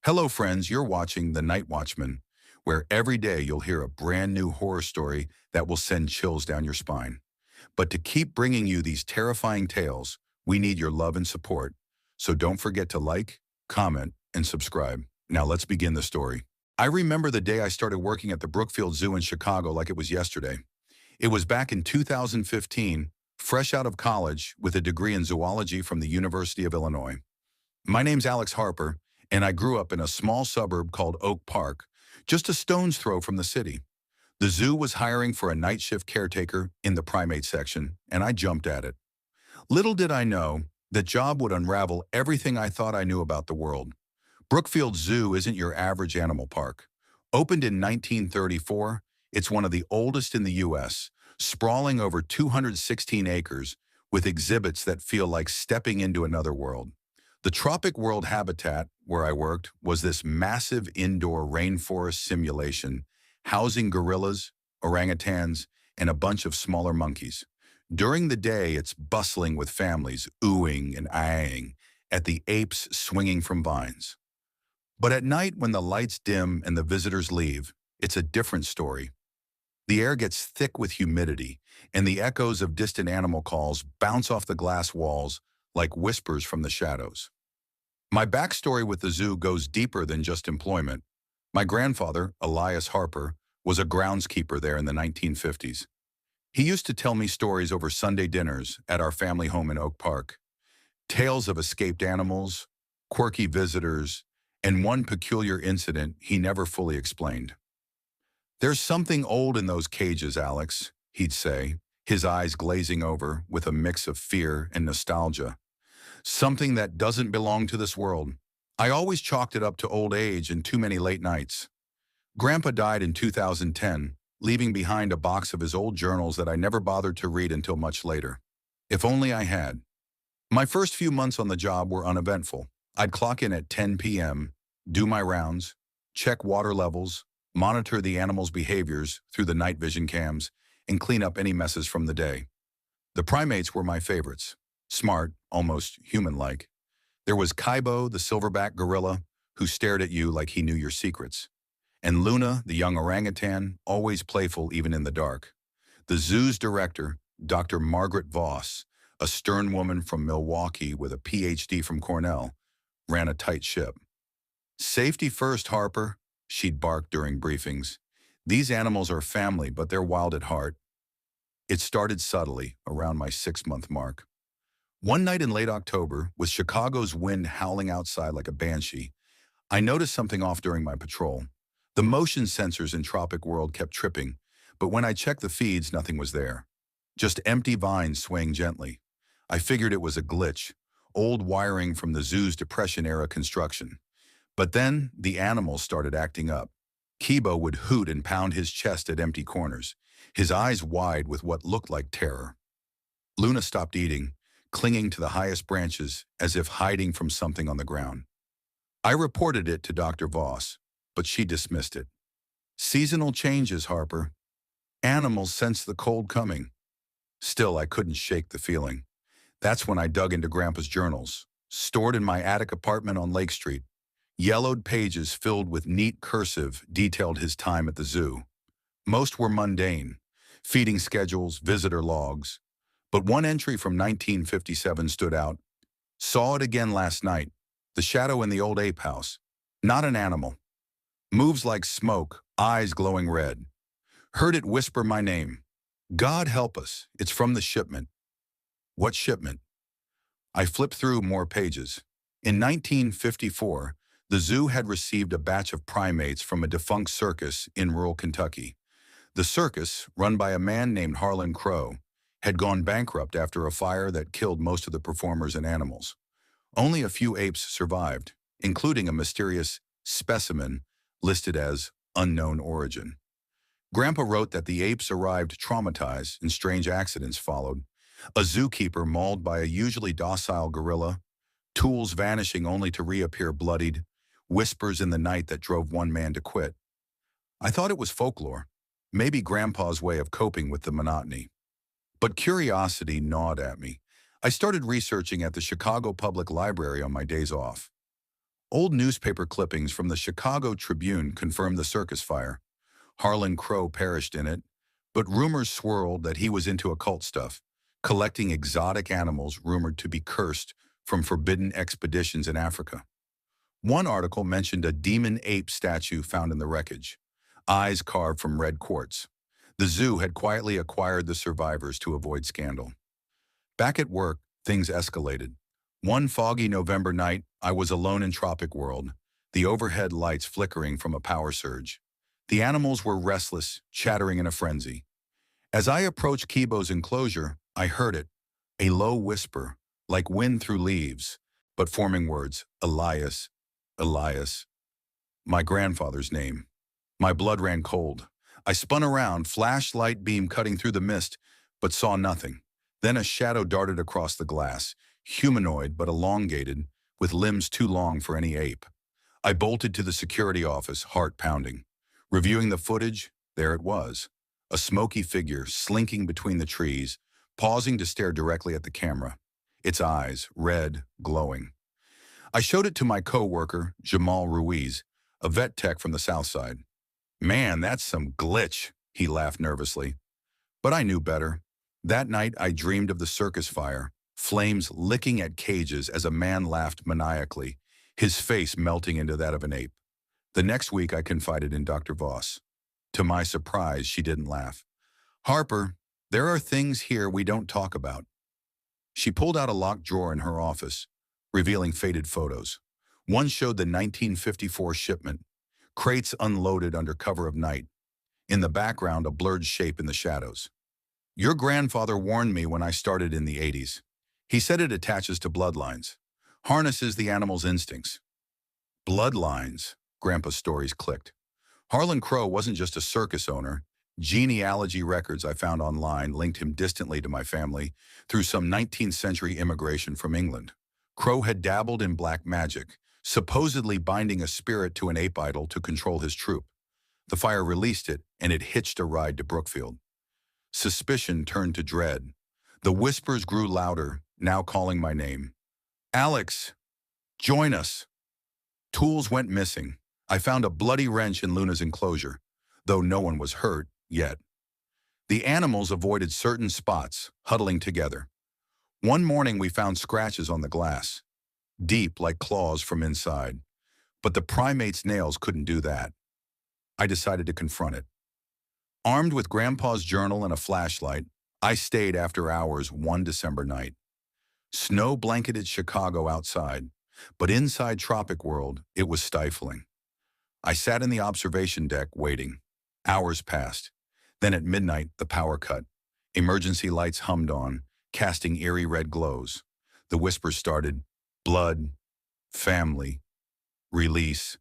Hello, friends. You're watching The Night Watchman, where every day you'll hear a brand new horror story that will send chills down your spine. But to keep bringing you these terrifying tales, we need your love and support. So don't forget to like, comment, and subscribe. Now let's begin the story. I remember the day I started working at the Brookfield Zoo in Chicago like it was yesterday. It was back in 2015, fresh out of college with a degree in zoology from the University of Illinois. My name's Alex Harper, and I grew up in a small suburb called Oak Park, just a stone's throw from the city. The zoo was hiring for a night shift caretaker in the primate section, and I jumped at it. Little did I know that job would unravel everything I thought I knew about the world. Brookfield Zoo isn't your average animal park. Opened in 1934, it's one of the oldest in the U.S., sprawling over 216 acres with exhibits that feel like stepping into another world. The tropic world habitat where I worked was this massive indoor rainforest simulation housing gorillas, orangutans, and a bunch of smaller monkeys. During the day, it's bustling with families oohing and aahing at the apes swinging from vines. But at night, when the lights dim and the visitors leave, it's a different story. The air gets thick with humidity, and the echoes of distant animal calls bounce off the glass walls like whispers from the shadows. My backstory with the zoo goes deeper than just employment. My grandfather, Elias Harper, was a groundskeeper there in the 1950s. He used to tell me stories over Sunday dinners at our family home in Oak Park. Tales of escaped animals, quirky visitors, and one peculiar incident he never fully explained. "There's something old in those cages, Alex," he'd say, his eyes glazing over with a mix of fear and nostalgia. "Something that doesn't belong to this world." I always chalked it up to old age and too many late nights. Grandpa died in 2010, leaving behind a box of his old journals that I never bothered to read until much later. If only I had. My first few months on the job were uneventful. I'd clock in at 10 p.m., do my rounds, check water levels, monitor the animals' behaviors through the night vision cams, and clean up any messes from the day. The primates were my favorites. Smart, almost human-like. There was Kaibo, the silverback gorilla, who stared at you like he knew your secrets. And Luna, the young orangutan, always playful even in the dark. The zoo's director, Dr. Margaret Voss, a stern woman from Milwaukee with a PhD from Cornell, ran a tight ship. "Safety first, Harper," she'd bark during briefings. "These animals are family, but they're wild at heart." It started subtly, around my 6-month mark. One night in late October, with Chicago's wind howling outside like a banshee, I noticed something off during my patrol. The motion sensors in Tropic World kept tripping, but when I checked the feeds, nothing was there. Just empty vines swaying gently. I figured it was a glitch, old wiring from the zoo's Depression-era construction. But then, the animals started acting up. Kibo would hoot and pound his chest at empty corners, his eyes wide with what looked like terror. Luna stopped eating, clinging to the highest branches as if hiding from something on the ground. I reported it to Dr. Voss, but she dismissed it. "Seasonal changes, Harper. Animals sense the cold coming." Still, I couldn't shake the feeling. That's when I dug into Grandpa's journals, stored in my attic apartment on Lake Street. Yellowed pages filled with neat cursive detailed his time at the zoo. Most were mundane, feeding schedules, visitor logs. But one entry from 1957 stood out. "Saw it again last night. The shadow in the old ape house. Not an animal. Moves like smoke, eyes glowing red. Heard it whisper my name. God help us, it's from the shipment." What shipment? I flipped through more pages. In 1954, the zoo had received a batch of primates from a defunct circus in rural Kentucky. The circus, run by a man named Harlan Crow, had gone bankrupt after a fire that killed most of the performers and animals. Only a few apes survived, including a mysterious specimen listed as unknown origin. Grandpa wrote that the apes arrived traumatized and strange accidents followed. A zookeeper mauled by a usually docile gorilla, tools vanishing only to reappear bloodied, whispers in the night that drove one man to quit. I thought it was folklore, maybe Grandpa's way of coping with the monotony. But curiosity gnawed at me. I started researching at the Chicago Public Library on my days off. Old newspaper clippings from the Chicago Tribune confirmed the circus fire. Harlan Crow perished in it, but rumors swirled that he was into occult stuff, collecting exotic animals rumored to be cursed from forbidden expeditions in Africa. One article mentioned a demon ape statue found in the wreckage, eyes carved from red quartz. The zoo had quietly acquired the survivors to avoid scandal. Back at work, things escalated. One foggy November night, I was alone in Tropic World, the overhead lights flickering from a power surge. The animals were restless, chattering in a frenzy. As I approached Kibo's enclosure, I heard it, a low whisper, like wind through leaves, but forming words, Elias, Elias, my grandfather's name. My blood ran cold. I spun around, flashlight beam cutting through the mist, but saw nothing. Then a shadow darted across the glass, humanoid but elongated, with limbs too long for any ape. I bolted to the security office, heart pounding. Reviewing the footage, there it was. A smoky figure slinking between the trees, pausing to stare directly at the camera. Its eyes, red, glowing. I showed it to my co-worker, Jamal Ruiz, a vet tech from the South Side. Man, that's some glitch, he laughed nervously. But I knew better. That night, I dreamed of the circus fire, flames licking at cages as a man laughed maniacally, his face melting into that of an ape. The next week, I confided in Dr. Voss. To my surprise, she didn't laugh. Harper, there are things here we don't talk about. She pulled out a locked drawer in her office, revealing faded photos. One showed the 1954 shipment, crates unloaded under cover of night. In the background, a blurred shape in the shadows. Your grandfather warned me when I started in the 80s. He said it attaches to bloodlines, harnesses the animal's instincts. Bloodlines, Grandpa's stories clicked. Harlan Crow wasn't just a circus owner. Genealogy records I found online linked him distantly to my family through some 19th century immigration from England. Crow had dabbled in black magic, supposedly binding a spirit to an ape idol to control his troop. The fire released it, and it hitched a ride to Brookfield. Suspicion turned to dread. The whispers grew louder, now calling my name. Alex, join us. Tools went missing. I found a bloody wrench in Luna's enclosure, though no one was hurt yet. The animals avoided certain spots, huddling together. One morning we found scratches on the glass, deep like claws from inside, but the primate's nails couldn't do that. I decided to confront it. Armed with Grandpa's journal and a flashlight, I stayed after hours one December night. Snow blanketed Chicago outside, but inside Tropic World, it was stifling. I sat in the observation deck waiting. Hours passed. Then at midnight, the power cut. Emergency lights hummed on, casting eerie red glows. The whispers started, blood, family, release.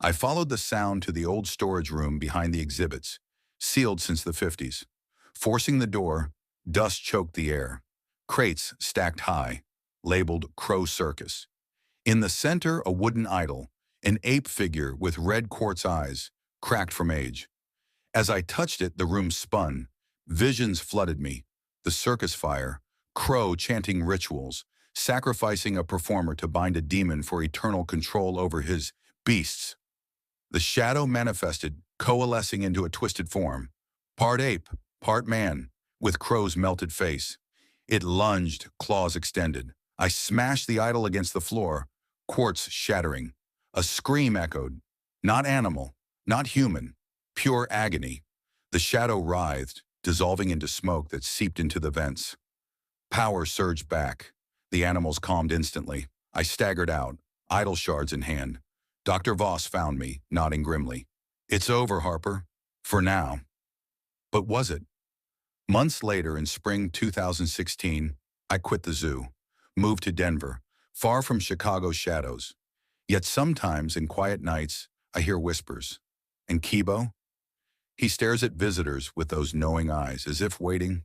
I followed the sound to the old storage room behind the exhibits, sealed since the 50s. Forcing the door, dust choked the air. Crates stacked high, labeled Crow Circus. In the center, a wooden idol, an ape figure with red quartz eyes, cracked from age. As I touched it, the room spun. Visions flooded me. The circus fire, Crow chanting rituals, sacrificing a performer to bind a demon for eternal control over his beasts. The shadow manifested, coalescing into a twisted form. Part ape, part man, with Crow's melted face. It lunged, claws extended. I smashed the idol against the floor, quartz shattering. A scream echoed. Not animal, not human, pure agony. The shadow writhed, dissolving into smoke that seeped into the vents. Power surged back. The animals calmed instantly. I staggered out, idol shards in hand. Dr. Voss found me, nodding grimly. It's over, Harper. For now. But was it? Months later, in spring 2016, I quit the zoo, moved to Denver, far from Chicago's shadows. Yet sometimes, in quiet nights, I hear whispers. And Kibo? He stares at visitors with those knowing eyes, as if waiting.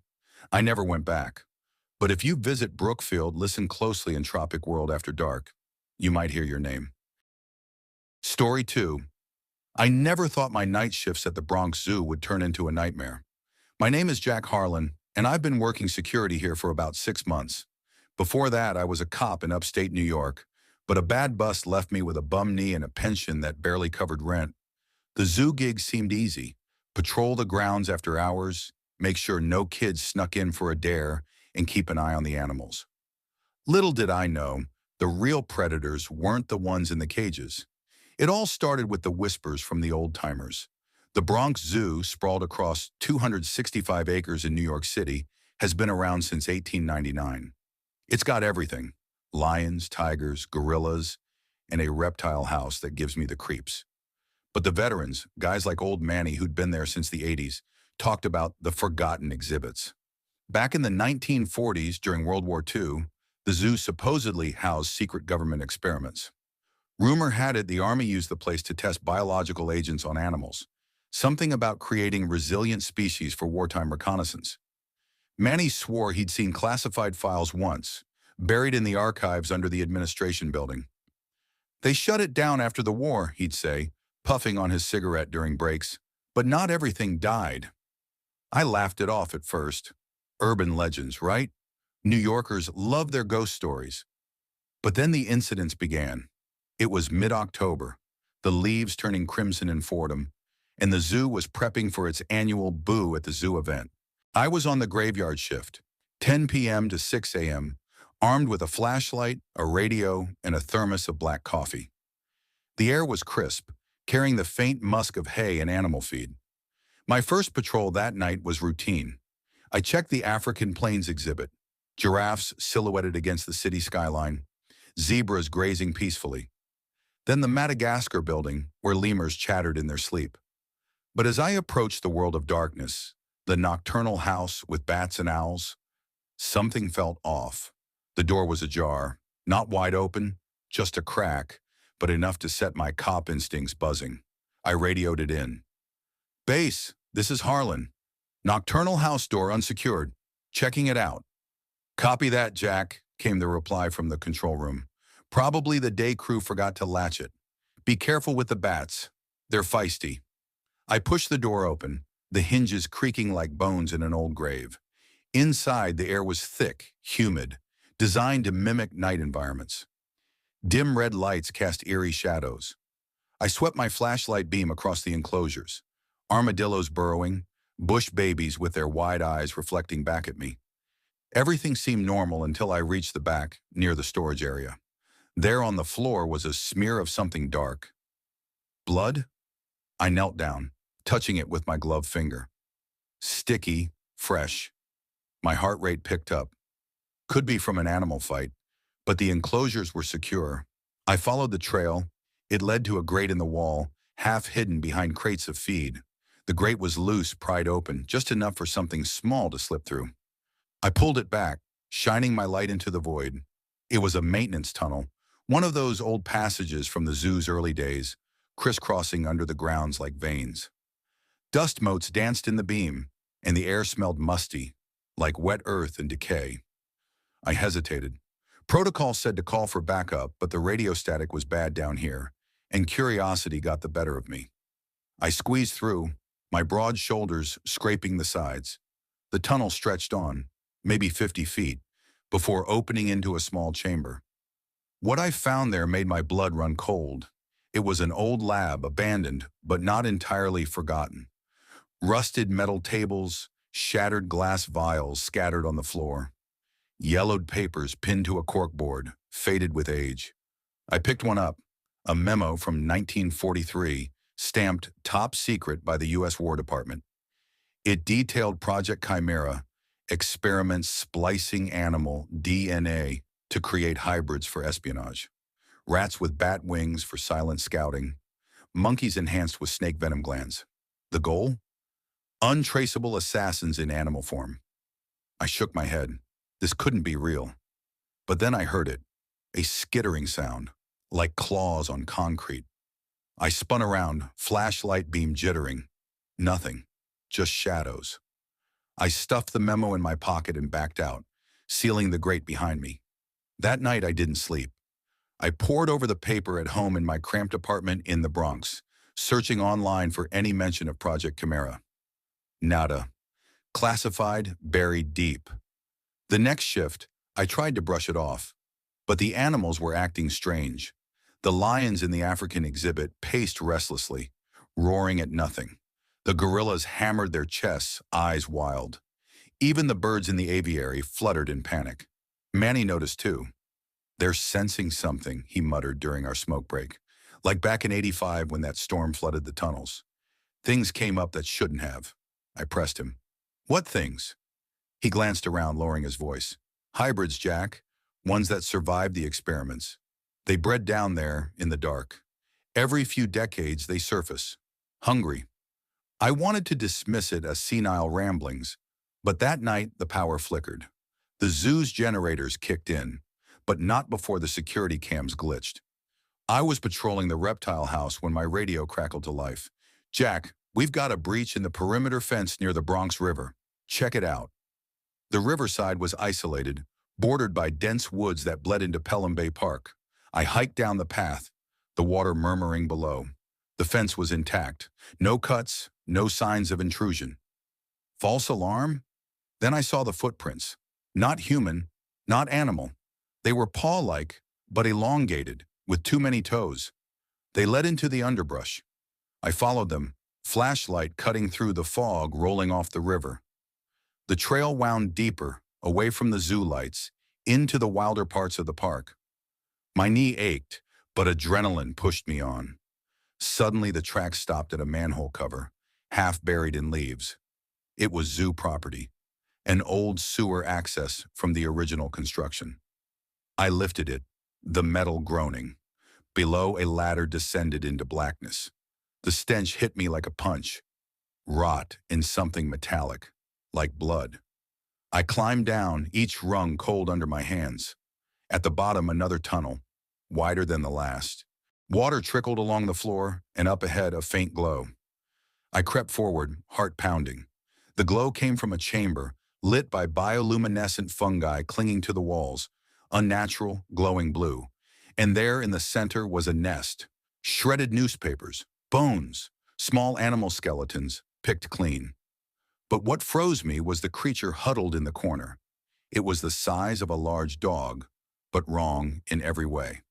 I never went back. But if you visit Brookfield, listen closely in Tropic World after dark. You might hear your name. Story 2. I never thought my night shifts at the Bronx Zoo would turn into a nightmare. My name is Jack Harlan, and I've been working security here for about 6 months. Before that, I was a cop in upstate New York, But a bad bust left me with a bum knee and a pension that barely covered rent. The zoo gig seemed easy. Patrol the grounds after hours, make sure no kids snuck in for a dare, and keep an eye on the animals. Little did I know, the real predators weren't the ones in the cages. It all started with the whispers from the old-timers. The Bronx Zoo, sprawled across 265 acres in New York City, has been around since 1899. It's got everything: lions, tigers, gorillas, and a reptile house that gives me the creeps. But the veterans, guys like Old Manny who'd been there since the 80s, talked about the forgotten exhibits. Back in the 1940s, during World War II, the zoo supposedly housed secret government experiments. Rumor had it the Army used the place to test biological agents on animals, something about creating resilient species for wartime reconnaissance. Manny swore he'd seen classified files once, buried in the archives under the administration building. They shut it down after the war, he'd say, puffing on his cigarette during breaks. But not everything died. I laughed it off at first. Urban legends, right? New Yorkers love their ghost stories. But then the incidents began. It was mid-October, the leaves turning crimson in Fordham, and the zoo was prepping for its annual Boo at the Zoo event. I was on the graveyard shift, 10 p.m. to 6 a.m., armed with a flashlight, a radio, and a thermos of black coffee. The air was crisp, carrying the faint musk of hay and animal feed. My first patrol that night was routine. I checked the African Plains exhibit, giraffes silhouetted against the city skyline, zebras grazing peacefully. Then the Madagascar building, where lemurs chattered in their sleep. But as I approached the world of darkness, the nocturnal house with bats and owls, something felt off. The door was ajar, not wide open, just a crack, but enough to set my cop instincts buzzing. I radioed it in. "Base, this is Harlan. Nocturnal house door unsecured. Checking it out." "Copy that, Jack," came the reply from the control room. "Probably the day crew forgot to latch it. Be careful with the bats. They're feisty." I pushed the door open, the hinges creaking like bones in an old grave. Inside, the air was thick, humid, designed to mimic night environments. Dim red lights cast eerie shadows. I swept my flashlight beam across the enclosures. Armadillos burrowing, bush babies with their wide eyes reflecting back at me. Everything seemed normal until I reached the back, near the storage area. There on the floor was a smear of something dark. Blood? I knelt down, touching it with my gloved finger. Sticky, fresh. My heart rate picked up. Could be from an animal fight, but the enclosures were secure. I followed the trail. It led to a grate in the wall, half hidden behind crates of feed. The grate was loose, pried open, just enough for something small to slip through. I pulled it back, shining my light into the void. It was a maintenance tunnel, one of those old passages from the zoo's early days, crisscrossing under the grounds like veins. Dust motes danced in the beam, and the air smelled musty, like wet earth and decay. I hesitated. Protocol said to call for backup, but the radio static was bad down here, and curiosity got the better of me. I squeezed through, my broad shoulders scraping the sides. The tunnel stretched on, maybe 50 feet, before opening into a small chamber. What I found there made my blood run cold. It was an old lab, abandoned, but not entirely forgotten. Rusted metal tables, shattered glass vials scattered on the floor. Yellowed papers pinned to a corkboard, faded with age. I picked one up, a memo from 1943, stamped top secret by the U.S. War Department. It detailed Project Chimera, experiments splicing animal DNA to create hybrids for espionage. Rats with bat wings for silent scouting. Monkeys enhanced with snake venom glands. The goal? Untraceable assassins in animal form. I shook my head. This couldn't be real. But then I heard it, a skittering sound, like claws on concrete. I spun around, flashlight beam jittering. Nothing, just shadows. I stuffed the memo in my pocket and backed out, sealing the grate behind me. That night I didn't sleep. I pored over the paper at home in my cramped apartment in the Bronx, searching online for any mention of Project Chimera. Nada. Classified, buried deep. The next shift, I tried to brush it off, But the animals were acting strange. The lions in the African exhibit paced restlessly, roaring at nothing. The gorillas hammered their chests, eyes wild. Even the birds in the aviary fluttered in panic. Manny noticed too. "They're sensing something," he muttered during our smoke break. "Like back in '85 when that storm flooded the tunnels. Things came up that shouldn't have." I pressed him. "What things?" He glanced around, lowering his voice. "Hybrids, Jack. Ones that survived the experiments. They bred down there in the dark. Every few decades they surface. Hungry." I wanted to dismiss it as senile ramblings, but that night the power flickered. The zoo's generators kicked in, but not before the security cams glitched. I was patrolling the reptile house when my radio crackled to life. "Jack, we've got a breach in the perimeter fence near the Bronx River. Check it out." The riverside was isolated, bordered by dense woods that bled into Pelham Bay Park. I hiked down the path, the water murmuring below. The fence was intact. No cuts, no signs of intrusion. False alarm? Then I saw the footprints. Not human, not animal. They were paw-like, but elongated, with too many toes. They led into the underbrush. I followed them, flashlight cutting through the fog rolling off the river. The trail wound deeper, away from the zoo lights, into the wilder parts of the park. My knee ached, but adrenaline pushed me on. Suddenly the track stopped at a manhole cover, half buried in leaves. It was zoo property, an old sewer access from the original construction. I lifted it, the metal groaning. Below, a ladder descended into blackness. The stench hit me like a punch. Rot in something metallic, like blood. I climbed down, each rung cold under my hands. At the bottom, another tunnel, wider than the last. Water trickled along the floor, and up ahead, a faint glow. I crept forward, heart pounding. The glow came from a chamber, lit by bioluminescent fungi clinging to the walls, unnatural, glowing blue. And there in the center was a nest. Shredded newspapers, bones, small animal skeletons, picked clean. But what froze me was the creature huddled in the corner. It was the size of a large dog, but wrong in every way.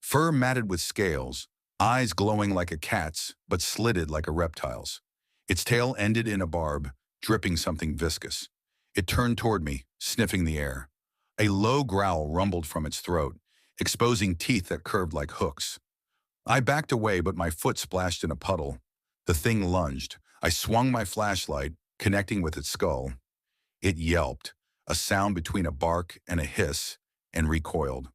Fur matted with scales, eyes glowing like a cat's, but slitted like a reptile's. Its tail ended in a barb, dripping something viscous. It turned toward me, sniffing the air. A low growl rumbled from its throat, exposing teeth that curved like hooks. I backed away, but my foot splashed in a puddle. The thing lunged. I swung my flashlight, connecting with its skull. It yelped, a sound between a bark and a hiss, and recoiled.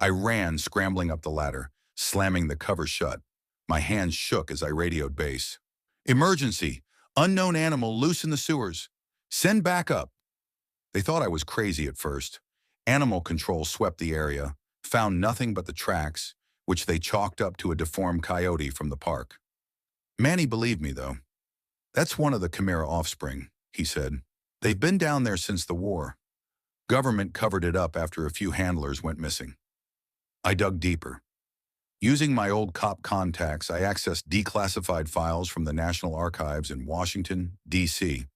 I ran, scrambling up the ladder, slamming the cover shut. My hands shook as I radioed base. "Emergency! Unknown animal loose in the sewers. Send backup!" They thought I was crazy at first. Animal control swept the area, found nothing but the tracks, which they chalked up to a deformed coyote from the park. Manny believed me, though. "That's one of the chimera offspring," he said. "They've been down there since the war. Government covered it up after a few handlers went missing." I dug deeper. Using my old cop contacts, I accessed declassified files from the National Archives in Washington, D.C.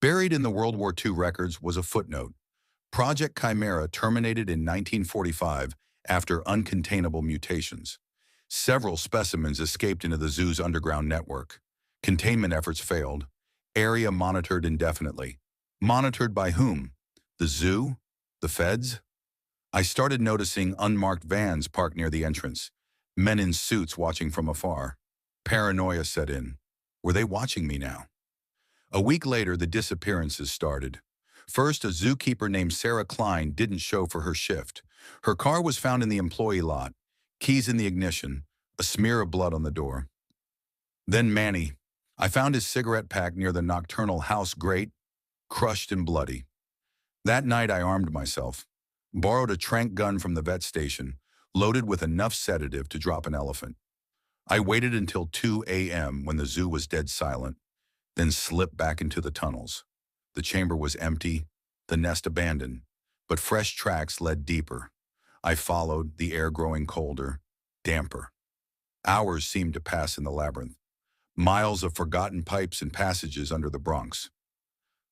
Buried in the World War II records was a footnote. Project Chimera terminated in 1945 after uncontainable mutations. Several specimens escaped into the zoo's underground network. Containment efforts failed. Area monitored indefinitely. Monitored by whom? The zoo? The feds? I started noticing unmarked vans parked near the entrance. Men in suits watching from afar. Paranoia set in. Were they watching me now? A week later, the disappearances started. First, a zookeeper named Sarah Klein didn't show for her shift. Her car was found in the employee lot, keys in the ignition, a smear of blood on the door. Then Manny. I found his cigarette pack near the nocturnal house grate, crushed and bloody. That night I armed myself, borrowed a tranq gun from the vet station, loaded with enough sedative to drop an elephant. I waited until 2 a.m. when the zoo was dead silent, then slipped back into the tunnels. The chamber was empty, the nest abandoned, but fresh tracks led deeper. I followed, the air growing colder, damper. Hours seemed to pass in the labyrinth. Miles of forgotten pipes and passages under the Bronx.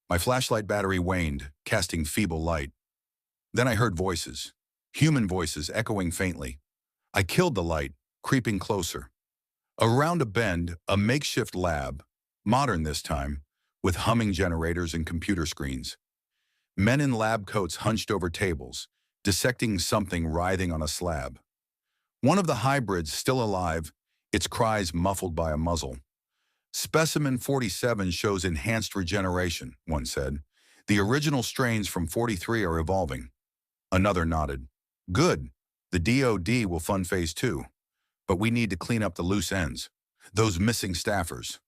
My flashlight battery waned, casting feeble light. Then I heard voices. human voices echoing faintly. I killed the light, creeping closer. Around a bend, a makeshift lab, modern this time, with humming generators and computer screens. Men in lab coats hunched over tables, dissecting something writhing on a slab. One of the hybrids still alive, its cries muffled by a muzzle. Specimen 47 shows enhanced regeneration, one said. The original strains from 43 are evolving. Another nodded. Good. The DoD will fund phase 2. But we need to clean up the loose ends. Those missing staffers.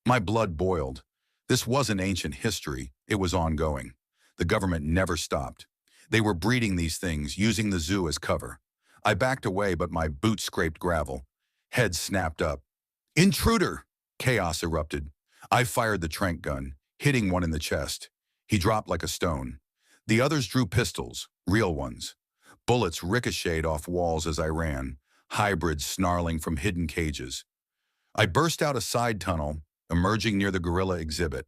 My blood boiled. This wasn't ancient history, it was ongoing. The government never stopped. They were breeding these things, using the zoo as cover. I backed away, but my boots scraped gravel. Head snapped up. Intruder! Chaos erupted. I fired the tranq gun, hitting one in the chest. He dropped like a stone. The others drew pistols, real ones. Bullets ricocheted off walls as I ran, hybrids snarling from hidden cages. I burst out a side tunnel, emerging near the gorilla exhibit.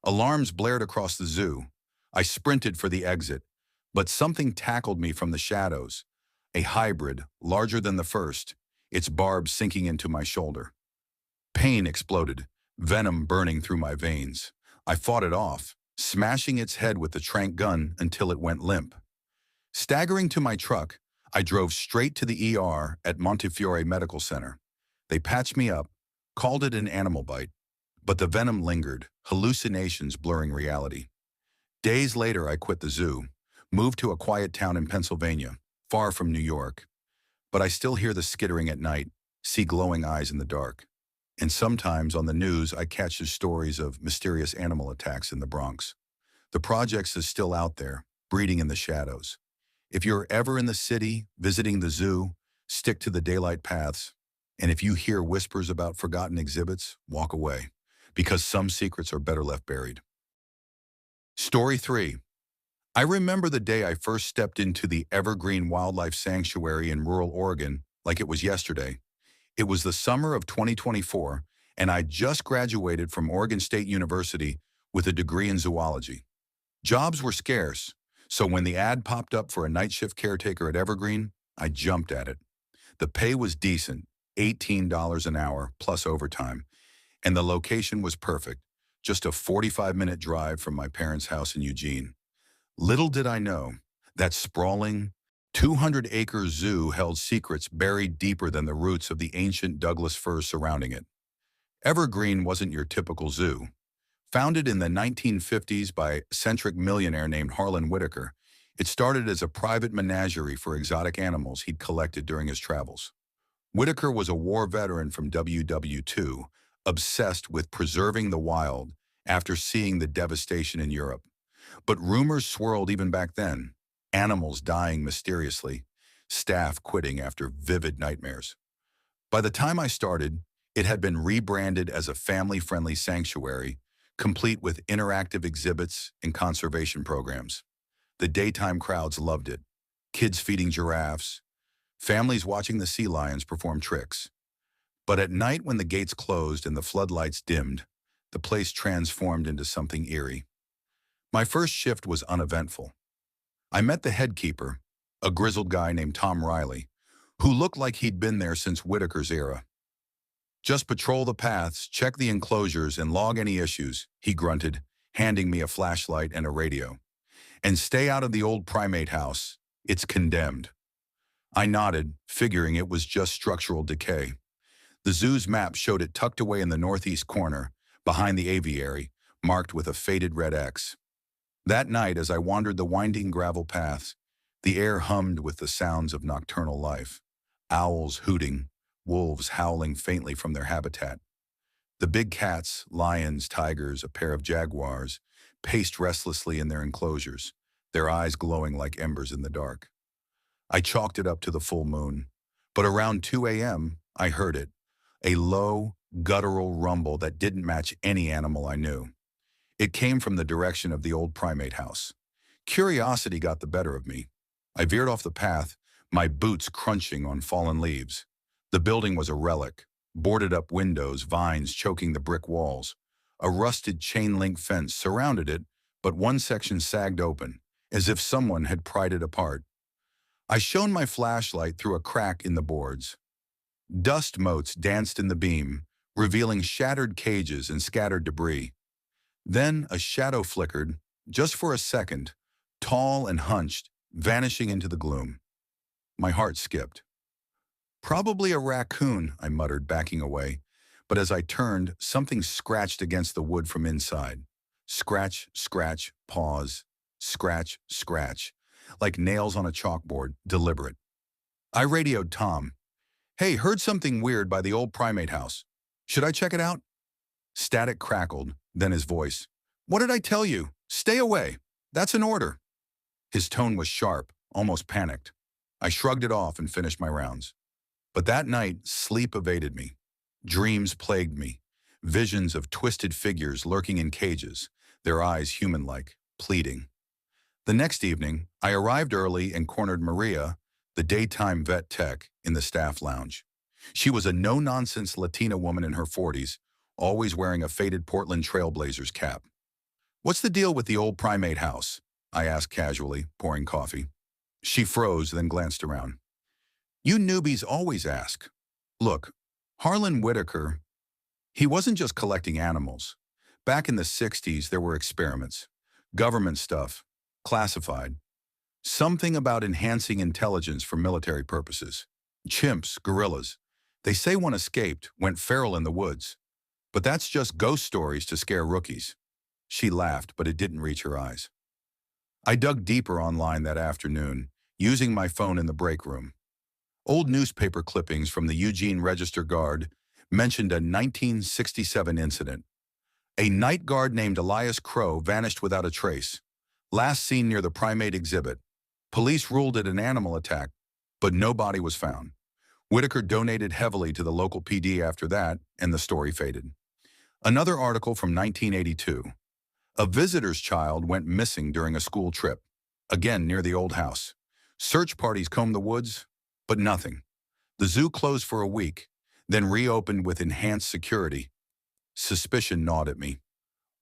Alarms blared across the zoo. I sprinted for the exit, but something tackled me from the shadows. A hybrid, larger than the first, its barbs sinking into my shoulder. Pain exploded, venom burning through my veins. I fought it off, smashing its head with the tranq gun until it went limp. Staggering to my truck, I drove straight to the ER at Montefiore Medical Center. They patched me up, called it an animal bite, but the venom lingered, hallucinations blurring reality. Days later, I quit the zoo, moved to a quiet town in Pennsylvania, far from New York. But I still hear the skittering at night, see glowing eyes in the dark. And sometimes on the news, I catch the stories of mysterious animal attacks in the Bronx. The project is still out there, breeding in the shadows. If you're ever in the city, visiting the zoo, stick to the daylight paths. And if you hear whispers about forgotten exhibits, walk away, because some secrets are better left buried. Story 3. I remember the day I first stepped into the Evergreen Wildlife Sanctuary in rural Oregon like it was yesterday. It was the summer of 2024, and I just graduated from Oregon State University with a degree in zoology. Jobs were scarce, so when the ad popped up for a night shift caretaker at Evergreen, I jumped at it. The pay was decent, $18 an hour plus overtime, and the location was perfect, just a 45-minute drive from my parents' house in Eugene. Little did I know, that sprawling, 200-acre zoo held secrets buried deeper than the roots of the ancient Douglas firs surrounding it. Evergreen wasn't your typical zoo. Founded in the 1950s by an eccentric millionaire named Harlan Whitaker, it started as a private menagerie for exotic animals he'd collected during his travels. Whitaker was a war veteran from WW2, obsessed with preserving the wild after seeing the devastation in Europe. But rumors swirled even back then, animals dying mysteriously, staff quitting after vivid nightmares. By the time I started, it had been rebranded as a family-friendly sanctuary, complete with interactive exhibits and conservation programs. The daytime crowds loved it. Kids feeding giraffes, families watching the sea lions perform tricks. But at night when the gates closed and the floodlights dimmed, the place transformed into something eerie. My first shift was uneventful. I met the head keeper, a grizzled guy named Tom Riley, who looked like he'd been there since Whitaker's era. Just patrol the paths, check the enclosures, and log any issues, he grunted, handing me a flashlight and a radio. And stay out of the old primate house. It's condemned. I nodded, figuring it was just structural decay. The zoo's map showed it tucked away in the northeast corner, behind the aviary, marked with a faded red X. That night, as I wandered the winding gravel paths, the air hummed with the sounds of nocturnal life. Owls hooting, wolves howling faintly from their habitat. The big cats, lions, tigers, a pair of jaguars, paced restlessly in their enclosures, their eyes glowing like embers in the dark. I chalked it up to the full moon, but around 2 a.m., I heard it, a low, guttural rumble that didn't match any animal I knew. It came from the direction of the old primate house. Curiosity got the better of me. I veered off the path, my boots crunching on fallen leaves. The building was a relic, boarded-up windows, vines choking the brick walls. A rusted chain-link fence surrounded it, but one section sagged open, as if someone had pried it apart. I shone my flashlight through a crack in the boards. Dust motes danced in the beam, revealing shattered cages and scattered debris. Then a shadow flickered, just for a second, tall and hunched, vanishing into the gloom. My heart skipped. Probably a raccoon, I muttered, backing away. But as I turned, something scratched against the wood from inside. Scratch, scratch, pause. Scratch, scratch. Like nails on a chalkboard, deliberate. I radioed Tom. "Hey, heard something weird by the old primate house. Should I check it out?" Static crackled, then his voice. "What did I tell you? Stay away. That's an order." His tone was sharp, almost panicked. I shrugged it off and finished my rounds. But that night, sleep evaded me. Dreams plagued me. Visions of twisted figures lurking in cages, their eyes human-like, pleading. The next evening, I arrived early and cornered Maria, the daytime vet tech, in the staff lounge. She was a no-nonsense Latina woman in her 40s, always wearing a faded Portland Trailblazers cap. "What's the deal with the old primate house?" I asked casually, pouring coffee. She froze, then glanced around. "You newbies always ask. Look, Harlan Whitaker, he wasn't just collecting animals. Back in the 60s, there were experiments. Government stuff. Classified. Something about enhancing intelligence for military purposes. Chimps, gorillas. They say one escaped, went feral in the woods. But that's just ghost stories to scare rookies." She laughed, but it didn't reach her eyes. I dug deeper online that afternoon, using my phone in the break room. Old newspaper clippings from the Eugene Register Guard mentioned a 1967 incident. A night guard named Elias Crow vanished without a trace. Last seen near the primate exhibit. Police ruled it an animal attack, but no body was found. Whitaker donated heavily to the local PD after that, and the story faded. Another article from 1982. A visitor's child went missing during a school trip, again near the old house. Search parties combed the woods, but nothing. The zoo closed for a week, then reopened with enhanced security. Suspicion gnawed at me.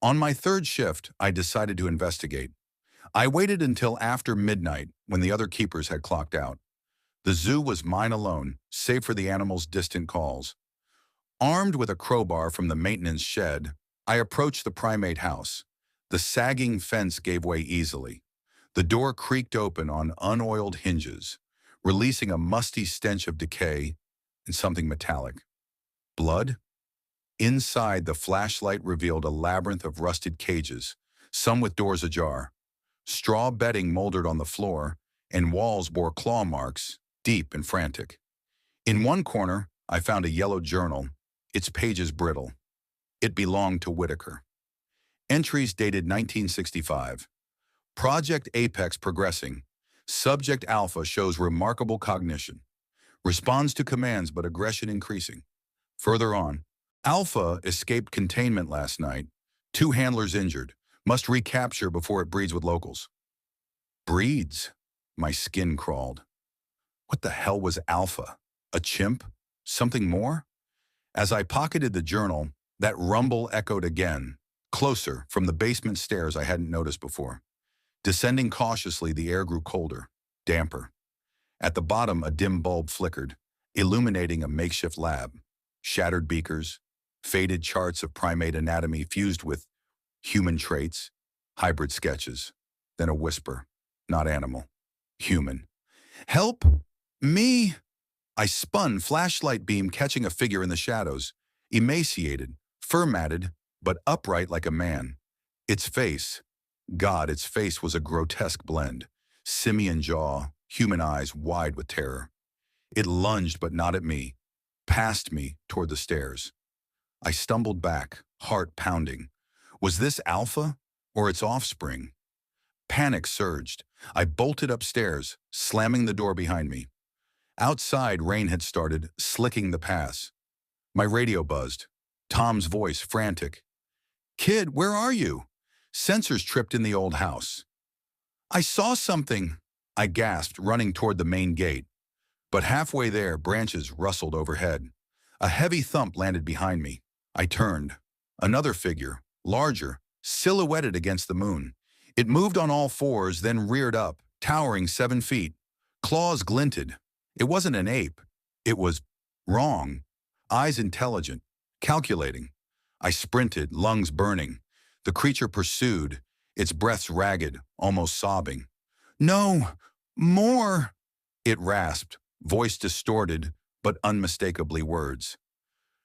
On my third shift, I decided to investigate. I waited until after midnight, when the other keepers had clocked out. The zoo was mine alone, save for the animals' distant calls. Armed with a crowbar from the maintenance shed, I approached the primate house. The sagging fence gave way easily. The door creaked open on unoiled hinges, releasing a musty stench of decay and something metallic. Blood? Inside, the flashlight revealed a labyrinth of rusted cages, some with doors ajar. Straw bedding moldered on the floor, and walls bore claw marks, deep and frantic. In one corner, I found a yellow journal, its pages brittle. It belonged to Whitaker. Entries dated 1965. Project Apex progressing. Subject Alpha shows remarkable cognition. Responds to commands but aggression increasing. Further on, Alpha escaped containment last night. 2 handlers injured. Must recapture before it breeds with locals. Breeds? My skin crawled. What the hell was Alpha? A chimp? Something more? As I pocketed the journal, that rumble echoed again, closer, from the basement stairs I hadn't noticed before. Descending cautiously, the air grew colder, damper. At the bottom, a dim bulb flickered, illuminating a makeshift lab. Shattered beakers, faded charts of primate anatomy fused with human traits, hybrid sketches, then a whisper, not animal, human. "Help! Me!" I spun, flashlight beam catching a figure in the shadows, emaciated, fur-matted, but upright like a man. Its face, God, its face was a grotesque blend, simian jaw, human eyes wide with terror. It lunged, but not at me, past me toward the stairs. I stumbled back, heart pounding. Was this Alpha or its offspring? Panic surged. I bolted upstairs, slamming the door behind me. Outside, rain had started, slicking the paths. My radio buzzed. Tom's voice, frantic. "Kid, where are you?" Sensors tripped in the old house. "I saw something," I gasped, running toward the main gate. But halfway there, branches rustled overhead. A heavy thump landed behind me. I turned. Another figure, larger, silhouetted against the moon. It moved on all fours, then reared up, towering 7 feet. Claws glinted. It wasn't an ape. It was wrong. Eyes intelligent, calculating. I sprinted, lungs burning. The creature pursued, its breaths ragged, almost sobbing. No, more, it rasped, voice distorted, but unmistakably words.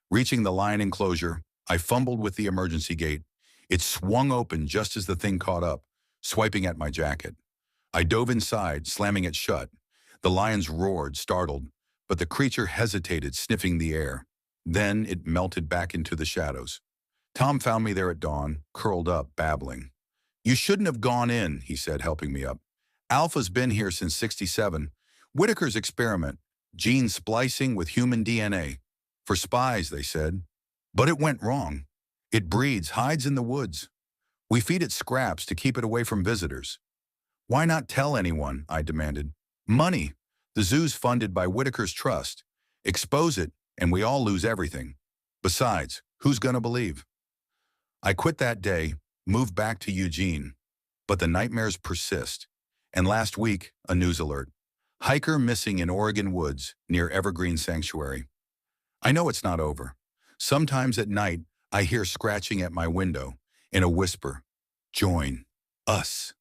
Reaching the lion enclosure, I fumbled with the emergency gate. It swung open just as the thing caught up, swiping at my jacket. I dove inside, slamming it shut. The lions roared, startled, but the creature hesitated, sniffing the air. Then it melted back into the shadows. Tom found me there at dawn, curled up, babbling. You shouldn't have gone in, he said, helping me up. Alpha's been here since '67. Whitaker's experiment, gene splicing with human DNA. For spies, they said. But it went wrong. It breeds, hides in the woods. We feed it scraps to keep it away from visitors. Why not tell anyone, I demanded. Money. The zoo's funded by Whitaker's trust. Expose it, and we all lose everything. Besides, who's gonna believe? I quit that day, moved back to Eugene. But the nightmares persist. And last week, a news alert. Hiker missing in Oregon woods near Evergreen Sanctuary. I know it's not over. Sometimes at night, I hear scratching at my window in a whisper. Join us.